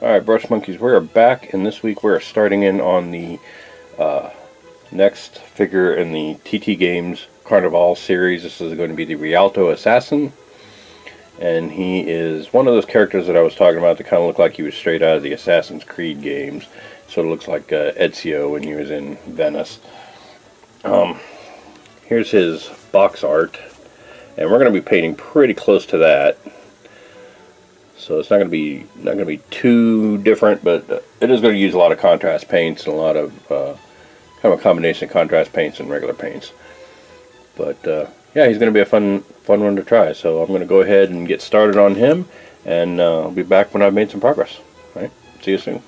Alright, Brush Monkeys, we are back, and this week we're starting in on the next figure in the TT Games Carnevale series. This is going to be the Rialto Assassin, and he is one of those characters that I was talking about that kind of looked like he was straight out of the Assassin's Creed games. Sort of looks like Ezio when he was in Venice. Here's his box art, and we're going to be painting pretty close to that. So it's not going to be too different, but it is going to use a lot of contrast paints and a lot of kind of a combination of contrast paints and regular paints. But yeah, he's going to be a fun one to try. So I'm going to go ahead and get started on him, and I'll be back when I've made some progress. All right, see you soon.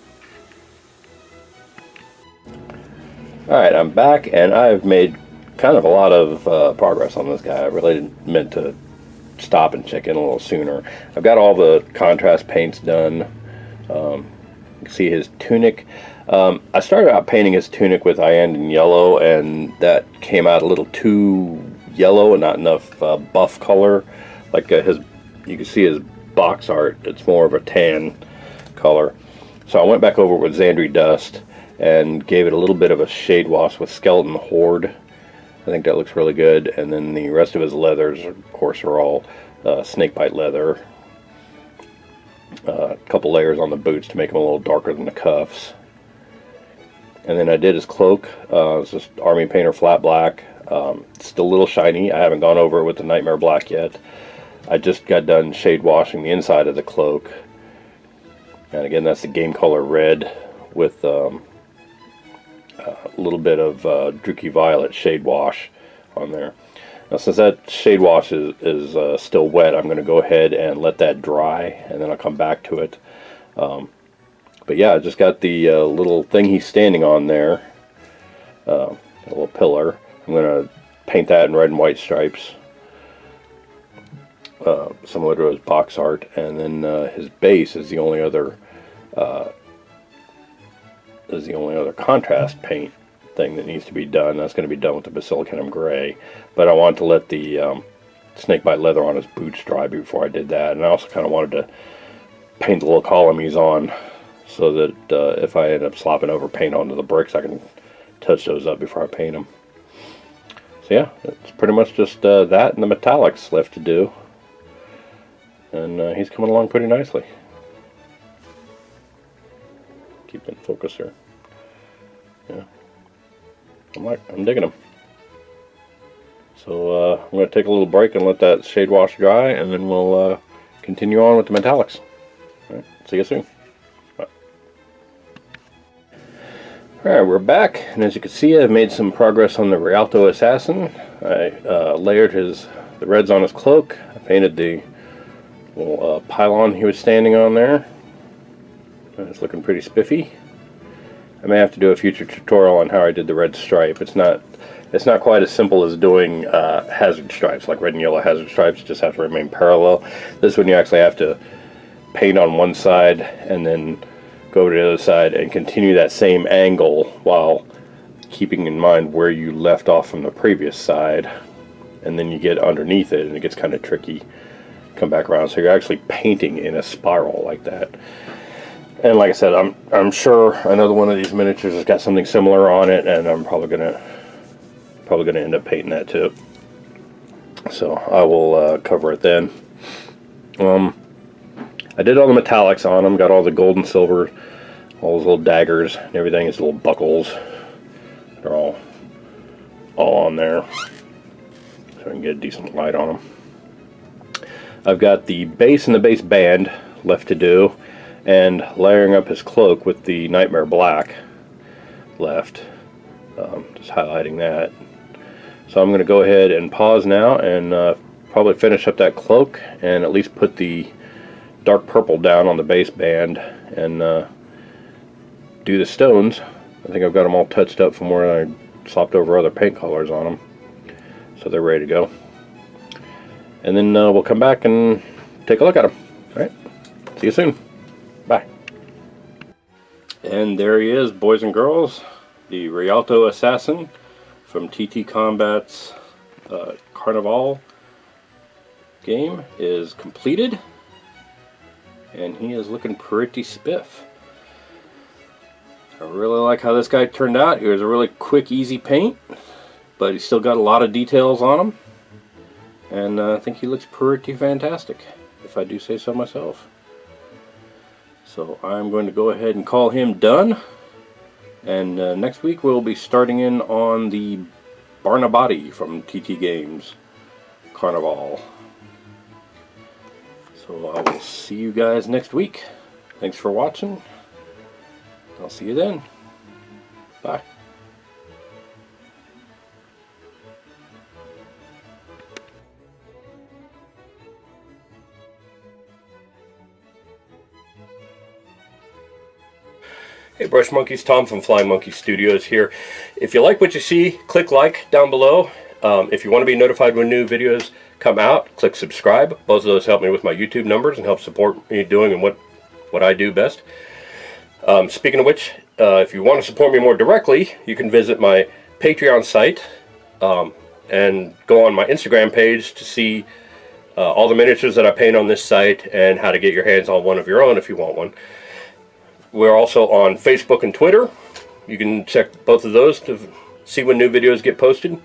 All right, I'm back, and I've made kind of a lot of progress on this guy. I really meant to stop and check in a little sooner. I've got all the contrast paints done. You can see his tunic. I started out painting his tunic with Iandin yellow, and that came out a little too yellow and not enough buff color. Like you can see his box art, it's more of a tan color. So I went back over with Xandri Dust and gave it a little bit of a shade wash with Skeleton Horde. I think that looks really good. And then the rest of his leathers, of course, are all snakebite leather. A couple layers on the boots to make them a little darker than the cuffs. And then I did his cloak. It's just Army Painter flat black. It's still a little shiny. I haven't gone over it with the Nightmare Black yet. I just got done shade washing the inside of the cloak. And again, that's the Game Color Red with a little bit of Druchii Violet shade wash on there. Now, since that shade wash is still wet, I'm going to go ahead and let that dry, and then I'll come back to it. But yeah, I just got the little thing he's standing on there, a little pillar. I'm going to paint that in red and white stripes, similar to his box art, and then his base is the only other contrast paint thing that needs to be done. That's going to be done with the Basilicanum Gray, but I wanted to let the snakebite leather on his boots dry before I did that, and I also kind of wanted to paint the little column he's on so that if I end up slopping over paint onto the bricks, I can touch those up before I paint them. So yeah, it's pretty much just that and the metallics left to do, and he's coming along pretty nicely. Keep in focus here. Yeah, I'm digging them. So I'm going to take a little break and let that shade wash dry, and then we'll continue on with the metallics. All right, see you soon. Bye. Alright, we're back, and as you can see, I've made some progress on the Rialto Assassin. I layered the reds on his cloak. I painted the little pylon he was standing on there. It's looking pretty spiffy. I may have to do a future tutorial on how I did the red stripe. It's not quite as simple as doing hazard stripes, like red and yellow hazard stripes. You just have to remain parallel. This one you actually have to paint on one side and then go over to the other side and continue that same angle while keeping in mind where you left off from the previous side. And then you get underneath it and it gets kind of tricky. Come back around, so you're actually painting in a spiral like that. And like I said, I'm sure another one of these miniatures has got something similar on it, and I'm probably gonna end up painting that too. So I will cover it then. I did all the metallics on them, got all the gold and silver, all those little daggers and everything, his little buckles. They're all on there, so I can get a decent light on them. I've got the base and the base band left to do, and layering up his cloak with the Nightmare Black left. Just highlighting that. So I'm going to go ahead and pause now and probably finish up that cloak and at least put the dark purple down on the base band and do the stones. I think I've got them all touched up from where I swapped over other paint colors on them. So they're ready to go. And then we'll come back and take a look at them. Alright, see you soon. Bye. And there he is, boys and girls. The Rialto Assassin from TT Combat's Carnevale game is completed. and he is looking pretty spiff. I really like how this guy turned out. He was a really quick, easy paint, but he's still got a lot of details on him, and I think he looks pretty fantastic, if I do say so myself. So I'm going to go ahead and call him done, and next week we'll be starting in on the Barnabati from TT Games Carnevale. So I will see you guys next week. Thanks for watching. I'll see you then. Bye. Hey Brush Monkeys, Tom from Flying Monkey Studios here. If you like what you see, click like down below. If you want to be notified when new videos come out, click subscribe. Both of those help me with my YouTube numbers and help support me doing what I do best. Speaking of which, if you want to support me more directly, you can visit my Patreon site and go on my Instagram page to see all the miniatures that I paint on this site and how to get your hands on one of your own if you want one. We're also on Facebook and Twitter. You can check both of those to see when new videos get posted.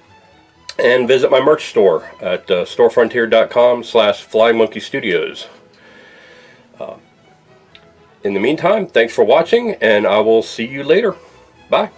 And visit my merch store at storefrontier.com/flymonkeystudios. In the meantime, thanks for watching, and I will see you later. Bye.